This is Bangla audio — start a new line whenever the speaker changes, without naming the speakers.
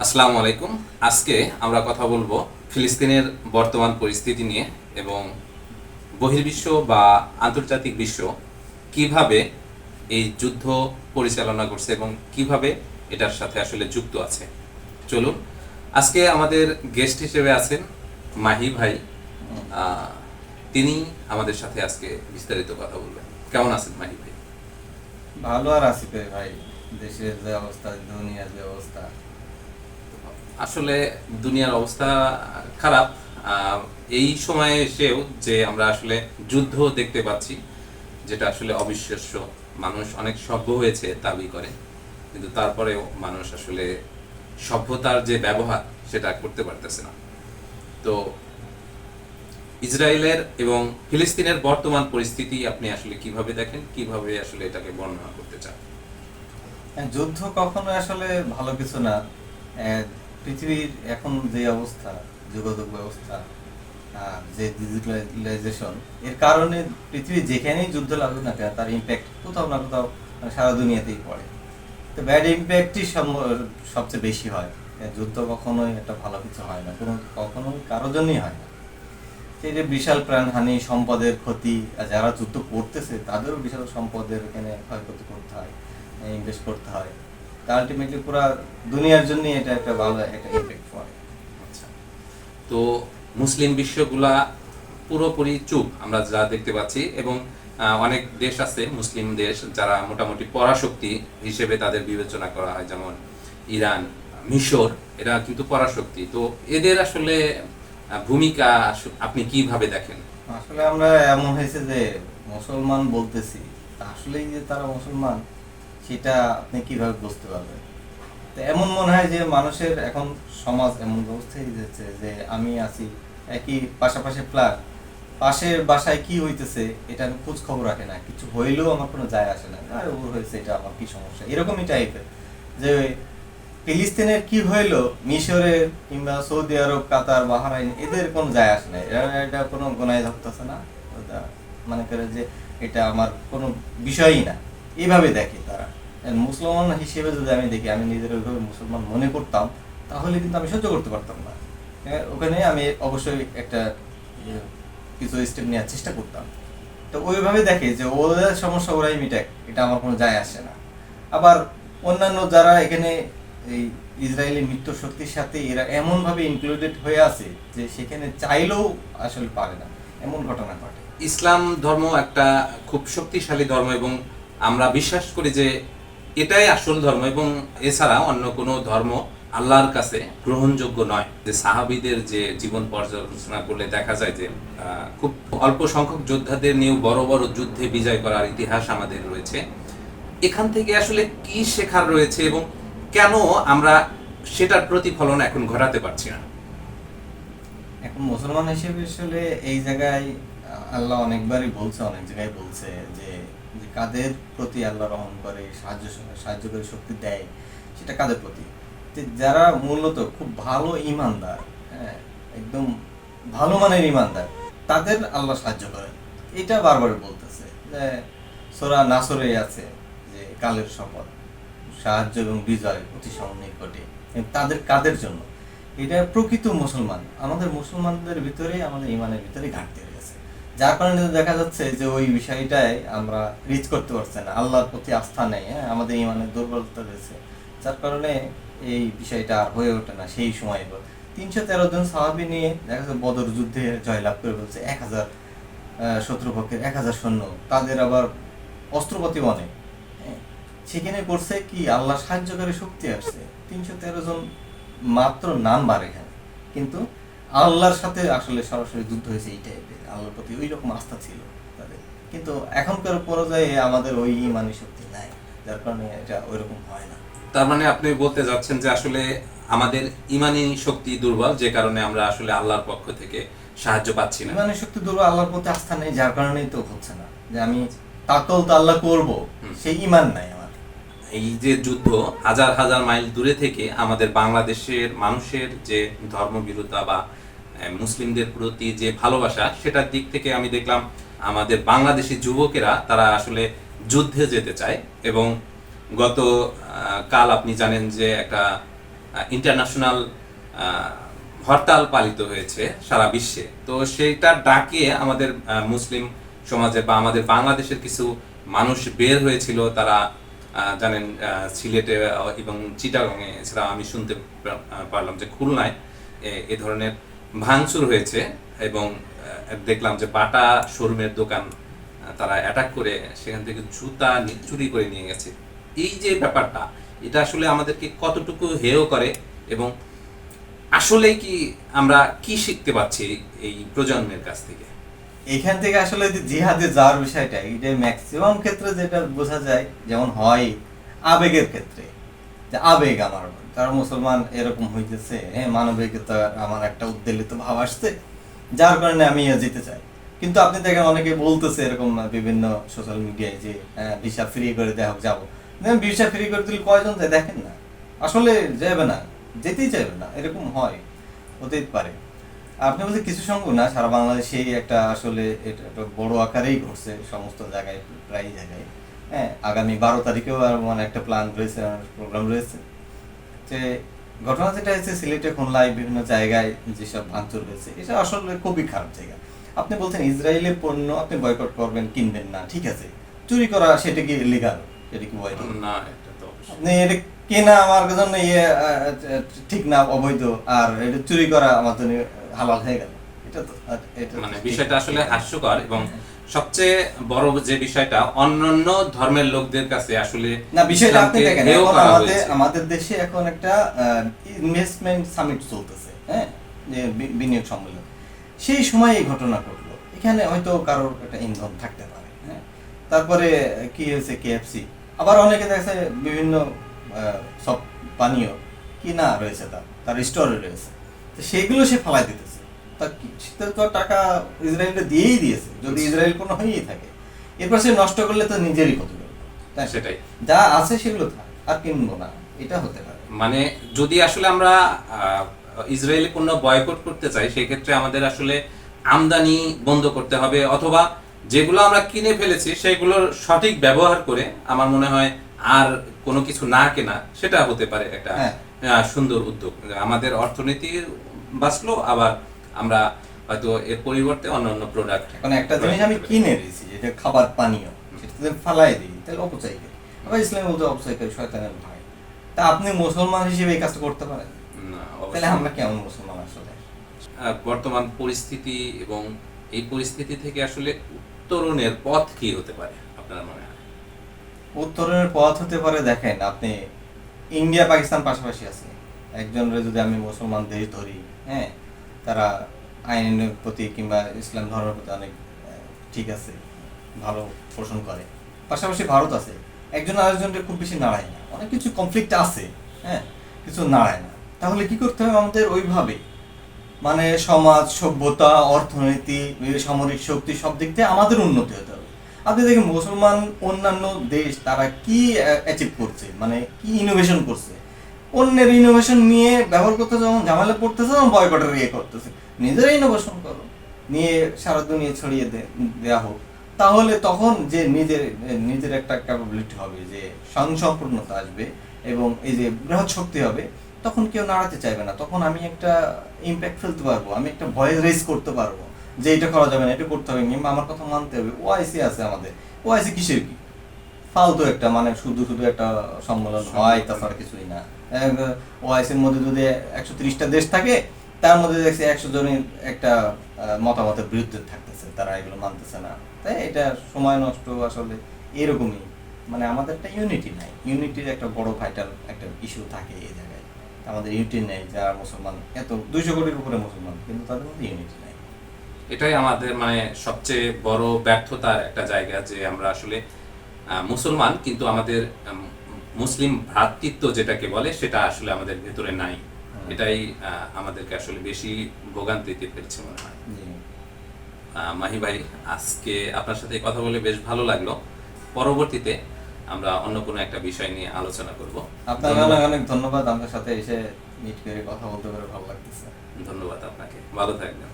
আসসালামু আলাইকুম। আজকে আমরা কথা বলবো ফিলিস্তিনের বর্তমান পরিস্থিতি নিয়ে এবং বহির্বিশ্ব বা আন্তর্জাতিক বিশ্ব কিভাবে এই যুদ্ধ পরিচালনা করছে এবং কিভাবে এটার সাথে আসলে যুক্ত আছে। চলুন, আজকে আমাদের গেস্ট হিসেবে আছেন মাহি ভাই। আহ, তিনি আমাদের সাথে আজকে বিস্তারিত কথা বলবেন। কেমন আছেন মাহি ভাই?
ভালো আর আছি কই ভাই। দেশের যে অবস্থা, দুনিয়ার যে অবস্থা।
আসলে দুনিয়ার অবস্থা খারাপ। আহ, এই সময়ে এসেও যে আমরা আসলে যুদ্ধ দেখতে পাচ্ছি, যেটা আসলে অবিশ্বাস্য। মানুষ অনেক সভ্য হয়েছে দাবি করে, কিন্তু তারপরেও মানুষ আসলে সভ্যতার যে ব্যবহার সেটা করতে পারতেছে না। তো ইসরায়েলের এবং ফিলিস্তিনের বর্তমান পরিস্থিতি আপনি আসলে কিভাবে দেখেন, কিভাবে আসলে এটাকে বর্ণনা করতে চান?
যুদ্ধ কখনো আসলে ভালো কিছু না। আহ, পৃথিবীর এখন যে অবস্থা, যোগাযোগ ব্যবস্থা, যে ডিজিটালাইজেশন, এর কারণে পৃথিবী যেখানেই যুদ্ধ লাগুক না কেন তার ইম্প্যাক্ট কোথাও না কোথাও সারা দুনিয়াতেই পড়ে। তো ব্যাড ইম্প্যাক্টই সবচেয়ে বেশি হয়। যুদ্ধ কখনোই একটা ভালো কিছু হয় না, কখনো কারোর জন্যই হয় না। এই যে বিশাল প্রাণহানি, সম্পদের ক্ষতি, আর যারা যুদ্ধ করতেছে তাদেরও বিশাল সম্পদের এখানে ক্ষয়ক্ষতি করতে হয়, ইনভেস্ট করতে হয়। তা আলটিমেটলি পুরো দুনিয়ার জন্য এটা একটা ভালো একটা ইম্প্যাক্ট পড়ে।
আচ্ছা, তো মুসলিম বিশ্বগুলা পুরোপুরি চুপ আমরা যা দেখতে পাচ্ছি, এবং অনেক দেশ আছে মুসলিম দেশ যারা মোটামুটি পরাশক্তি হিসেবে তাদের বিবেচনা করা হয়, যেমন ইরান, মিশর। এরা কিন্তু পরাশক্তি। তো এদের আসলে ভূমিকা আপনি কিভাবে দেখেন?
আসলে আমরা এমন হয়েছে যে মুসলমান বলতেছি, তা আসলেই যে তারা মুসলমান সেটা আপনি কিভাবে বুঝতে পারবেন? তো এমন মনে হয় যে মানুষের এখন সমাজ এমন অবস্থায় যাচ্ছে যে আমি আছি একই পাশাপাশি ফ্ল্যাট, পাশের বাসায় কি হইতেছে এটা আমি খোঁজ খবর রাখে না, কিছু হইলেও আমার কোনো যায় আসে না, আর ওর হয়েছে এটা আমার কি সমস্যা, এরকমই টাইপের। যে ফিলিস্তিনের কি হইলো মিশরের কিংবা সৌদি আরব, কাতার, বাহরাইন এদের কোনো যায় আসে না, এরা এটা কোনো গোনায় ধরতেছে না। ওটা মনে করে যে এটা আমার কোনো বিষয়ই না, এইভাবে দেখে তারা। আর মুসলমান হিসেবে যদি আমি দেখি, আমি নিজের ওইভাবে মুসলমান মনে করতাম, তাহলে কিন্তু আমি সহ্য করতে পারতাম না। ওখানে আমি অবশ্যই একটা ইয়ে, কিছু স্টেপ নেওয়ার চেষ্টা করতাম। তো ওইভাবে দেখে যে ওদের সমস্যা ওরাই মিটাক, এটা আমার কোনো যায় আসে না। আবার অন্যান্য যারা এখানে এই ইসরায়েলি মিত্র শক্তির সাথে এরা এমন ভাবে ইনক্লুডেড হয়ে আছে যে সেখানে চাইলেও আসলে পারে না, এমন ঘটনা ঘটে।
ইসলাম ধর্ম একটা খুব শক্তিশালী ধর্ম, এবং আমরা বিশ্বাস করি যে এটাই আসল ধর্ম, এবং এছাড়া অন্য কোনো ধর্ম আল্লাহর কাছে গ্রহণযোগ্য নয়। যে সাহাবীদের যে জীবন পর্যালোচনা করলে দেখা যায় যে খুব অল্প সংখ্যক যোদ্ধাদের নিয়েও বড় বড় যুদ্ধে বিজয় করার ইতিহাস আমাদের রয়েছে। এখান থেকে আসলে কি শেখার রয়েছে এবং কেন আমরা সেটার প্রতিফলন এখন ঘটাতে পারছি না?
এখন মুসলমান হিসেবে আসলে এই জায়গায় আল্লাহ অনেকবারই বলছে, অনেক জায়গায় বলছে যে যে কাদের প্রতি আল্লাহ রহম করে, সাহায্য করে, শক্তি দেয়, সেটা কাদের প্রতি? যে যারা মূলত খুব ভালো ইমানদার, হ্যাঁ, একদম ভালো মানের ইমানদার, তাদের আল্লাহ সাহায্য করেন। এটা বারবার বলতেছে যে সূরা নাসরে আছে যে কালের শপথ, সাহায্য এবং বিজয় অতি সন্নিকটে। তাদের কাদের জন্য? এটা প্রকৃত মুসলমান, আমাদের মুসলমানদের ভিতরে, আমাদের ইমানের ভিতরে ঘাটতি রয়েছে, যার কারণে দেখা যাচ্ছে যে ওই বিষয়টাই আমরা রিচ করতে পারছি না, আল্লাহর প্রতি আস্থা নেই, হ্যাঁ, আমাদের ইমানের দুর্বলতা রয়েছে, যার কারণে এই বিষয়টা আর হয়ে ওঠে না সেই সময়। 313 জন সাহাবী নিয়ে দেখা যাচ্ছে বদর যুদ্ধে জয়লাভ করে বলছে 1000 শত্রুপক্ষের 1000 সৈন্য, তাদের আবার অস্ত্রপাতি অনেক, হ্যাঁ। সেখানে করছে কি আল্লাহ সাহায্যকারী শক্তি আসছে, 313 জন মাত্র নাম্বার এখানে, কিন্তু আল্লাহর সাথে আসলে সরাসরি যুদ্ধ হয়েছে, এই টাইপের আল্লাহর প্রতি ওই রকম আস্থা ছিল তাদের। কিন্তু এখনকার পর্যায়ে আমাদের ওই ইমানি শক্তি নাই, যার কারণে এটা ওই রকম হয় না।
তার মানে আপনি বলতে যাচ্ছেন যে আসলে আমাদের ইমানি শক্তি দুর্বল, যে কারণে আমরা আসলে আল্লাহর পক্ষ থেকে সাহায্য পাচ্ছি না।
ইমানি শক্তি দুর্বল, আল্লাহর প্রতি আস্থা নেই, যার কারণেই তো হচ্ছে না যে আমি তাকল তো আল্লাহ করবো, সেই ইমান নাই আমার।
এই যে যুদ্ধ, হাজার হাজার মাইল দূরে থেকে আমাদের বাংলাদেশের মানুষের যে ধর্মবিরোধিতা বা মুসলিমদের প্রতি যে ভালোবাসা, সেটার দিক থেকে আমি দেখলাম আমাদের বাংলাদেশি যুবকেরা তারা আসলে যুদ্ধে যেতে চায়। এবং গত কাল আপনি জানেন যে একটা ইন্টারন্যাশনাল হরতাল পালিত হয়েছে সারা বিশ্বে। তো সেইটার ডাকে আমাদের মুসলিম সমাজের বা আমাদের বাংলাদেশের কিছু মানুষ বের হয়েছিল। তারা জানেন সিলেটে এবং চিটাগাংয়ে, এছাড়া আমি শুনতে পারলাম যে খুলনায় এ ধরনের ভাঙচুর হয়েছে এবং দেখলাম যে বাটা শোরুমের দোকান তারা অ্যাটাক করে সেখান থেকে জুতা চুরি করে নিয়ে গেছে। এই যে ব্যাপারটা, এটা আসলে আমাদেরকে কতটুকু হেয় করে এবং আসলে কি আমরা কি শিখতে পারছি এই প্রজন্মের কাছ থেকে?
এখান থেকে আসলে যে জিহাদে যাওয়ার বিষয়টা, এটা ম্যাক্সিমাম ক্ষেত্রে যেটা বোঝা যায়, যেমন হয় আবেগের ক্ষেত্রে, যে আবেগ আমার, তারা মুসলমান এরকম হইতেছে, হ্যাঁ মানবিকতা, আমার একটা উদ্বেলিত ভাব আসছে, যার কারণে আমি যেতে চাই। কিন্তু আপনি দেখেন অনেকে বলতেছে এরকম বিভিন্ন সোশ্যাল মিডিয়ায় যে ভিসা ফ্রি করে দেওয়া হোক, যাবো। ভিসা ফ্রি করে দিলে কয়জন যায় দেখেন না, আসলে যাবে না, যেতেই চাইবে না, এরকম হয়, হতেই পারে। আপনি বলতে কিছু সংখ্যক না, সারা বাংলাদেশেই একটা আসলে এটা একটা বড় আকারেই ঘটছে সমস্ত জায়গায়, প্রায় জায়গায়। হ্যাঁ, আগামী 12 তারিখেও মানে একটা প্ল্যান রয়েছে, প্রোগ্রাম রয়েছে। যে ঘটনা যেটা হয়েছে সিলেটে, খুলনায় বিভিন্ন জায়গায় যেসব ভাঙচুর হয়েছে, এটা আসলে খুবই খারাপ জায়গা। আপনি বলছেন ইসরায়েলের পণ্য আপনি বয়কট করবেন, কিনবেন না, ঠিক আছে, চুরি করা সেটা কি লিগাল? সেটা কি বয়কট?
না, এটা তো
আপনি এটা কেনা আমার জন্য ঠিক না, অবৈধ, আর এটা চুরি করা আমার জন্য হালাল হয়ে গেল, এটা তো এটা
মানে বিষয়টা আসলে হাস্যকর। এবং সবচেয়ে বড় যে বিষয়টা, অন্যান্য ধর্মের লোকদের কাছে আসলে
না, বিষয়টা আপনি
ইসলামকে
দেখেন,
হেয়
এখন
করা
আমাদের
হয়েছে।
আমাদের দেশে এখন একটা ইনভেস্টমেন্ট সামিট চলতেছে, হ্যাঁ, যে বিনিয়োগ সম্মেলন। সেই সময় এই ঘটনা ঘটলো, এখানে হয়তো কারোর একটা ইনকাম থাকতে পারে, হ্যাঁ। তারপরে কি হয়েছে, কেএফসি, আবার অনেকে দেখছে বিভিন্ন সব পানীয় কিনা রয়েছে, তার স্টোরে রয়েছে, তো সেইগুলো সে ফালাই দিতেছে। সে তো টাকা ইসরায়েলকে দিয়েই দিয়েছে, যদি ইসরায়েল কোনো হয়েই থাকে, এরপর সে নষ্ট করলে তো নিজেরই ক্ষতি করবে।
সেটাই,
যা আছে সেগুলো থাক, আর কিনবো না, এটা হতে পারে।
মানে যদি আসলে আমরা ইসরায়েলি পণ্য বয়কট করতে চাই, সেক্ষেত্রে আমাদের আসলে আমদানি বন্ধ করতে হবে, অথবা যেগুলো আমরা কিনে ফেলেছি সেগুলোর সঠিক ব্যবহার করে আমার মনে হয় আর কোনো কিছু না কেনা, সেটা হতে পারে একটা
হ্যাঁ।
সুন্দর উদ্যোগ। আমাদের অর্থনীতি বাঁচলো, আবার আমরা হয়তো এর পরিবর্তে অন্যান্য প্রোডাক্ট।
এখন একটা জিনিস আমি কিনে দিয়েছি, যেটা খাবার পানীয়, সেটা যদি ফালাই দিই তাহলে অপচয় করি। আবার ইসলাম বলতে অপচয় করি শয়তানের ভাই। তা আপনি মুসলমান হিসেবে এই কাজটা করতে পারেন? তাহলে আমরা কেমন মুসলমান আসলে?
বর্তমান পরিস্থিতি এবং এই পরিস্থিতি থেকে আসলে উত্তরণের পথ কি হতে পারে আপনার মনে হয়?
উত্তরণের পথ হতে পারে, দেখেন আপনি ইন্ডিয়া পাকিস্তান পাশাপাশি আছে, একজনের যদি আমি মুসলমান দেশ ধরি, হ্যাঁ, তারা আইনের প্রতি কিংবা ইসলাম ধর্মের প্রতি অনেক ঠিক আছে, ভালো পোষণ করে। পাশাপাশি ভারত আছে, একজন আরেকজনকে খুব বেশি নাড়ায় না, অনেক কিছু কনফ্লিক্ট আছে, হ্যাঁ, কিছু নাড়ায় না। তাহলে কি করতে হবে আমাদের? ওইভাবে মানে সমাজ, সভ্যতা, অর্থনীতি, সামরিক শক্তি, সব দিক থেকে আমাদের উন্নতি হতে হবে। আপনি দেখেন মুসলমান অন্যান্য দেশ তারা কি অ্যাচিভ করছে, মানে কি ইনোভেশন করছে, অন্যের ইনোভেশন নিয়ে ব্যবহার করতে যখন ঝামেলা পড়তেছে তখন বয়কটের ইয়ে করতেছে। নিজেরা ইনোভেশন করো, নিয়ে সারা দুনিয়া ছড়িয়ে দেওয়া হোক, তাহলে তখন যে নিজের একটা ক্যাপাবিলিটি হবে, যে স্বয়ংসম্পূর্ণতা আসবে এবং এই যে বৃহৎ শক্তি হবে, তখন কেউ নাড়াতে চাইবে না। তখন আমি একটা ইম্প্যাক্ট ফেলতে পারবো, আমি একটা ভয়েস রেজ করতে পারবো যে এটা করা যাবে না, এটা করতে হবে, কিংবা আমার কথা মানতে হবে। ওআইসি আছে আমাদের, ওআইসি কিসের কি ফালতু একটা, মানে শুধু শুধু একটা সম্মেলন হয়, তাছাড়া কিছুই না। ওআইসির মধ্যে যদি 130টা দেশ থাকে, তার মধ্যে দেখছি 100 জনের একটা মতামতের বিরুদ্ধে থাকতেছে, তারা এগুলো মানতেছে না। তাই এটা সময় নষ্ট আসলে এরকমই। মানে আমাদের একটা ইউনিটি নাই, ইউনিটির একটা বড় ভাইটাল একটা ইস্যু থাকে এই জায়গায়। আমাদের ইউনিটি নেই, যারা মুসলমান এত 200 কোটির উপরে মুসলমান, কিন্তু তাদের মধ্যে ইউনিটি নাই।
এটাই আমাদের মানে সবচেয়ে বড় ব্যর্থতার একটা জায়গা, যে আমরা আসলে মুসলমান কিন্তু আমাদের মুসলিম ভ্রাতৃত্ব যেটাকে বলে সেটা আসলে আমাদের ভেতরে নাই। এটাই আমাদেরকে আসলে বেশি ভোগান্তিতে ফেলছে মনে হয়। মাহি ভাই, আজকে আপনার সাথে কথা বলে বেশ ভালো লাগলো। পরবর্তীতে আমরা অন্য কোনো একটা বিষয় নিয়ে আলোচনা করব।
আপনাকে অনেক অনেক ধন্যবাদ, আমার সাথে এসে মিট করে কথা বলতে পেরে ভালো লাগতেছে।
ধন্যবাদ আপনাকে, ভালো থাকবেন।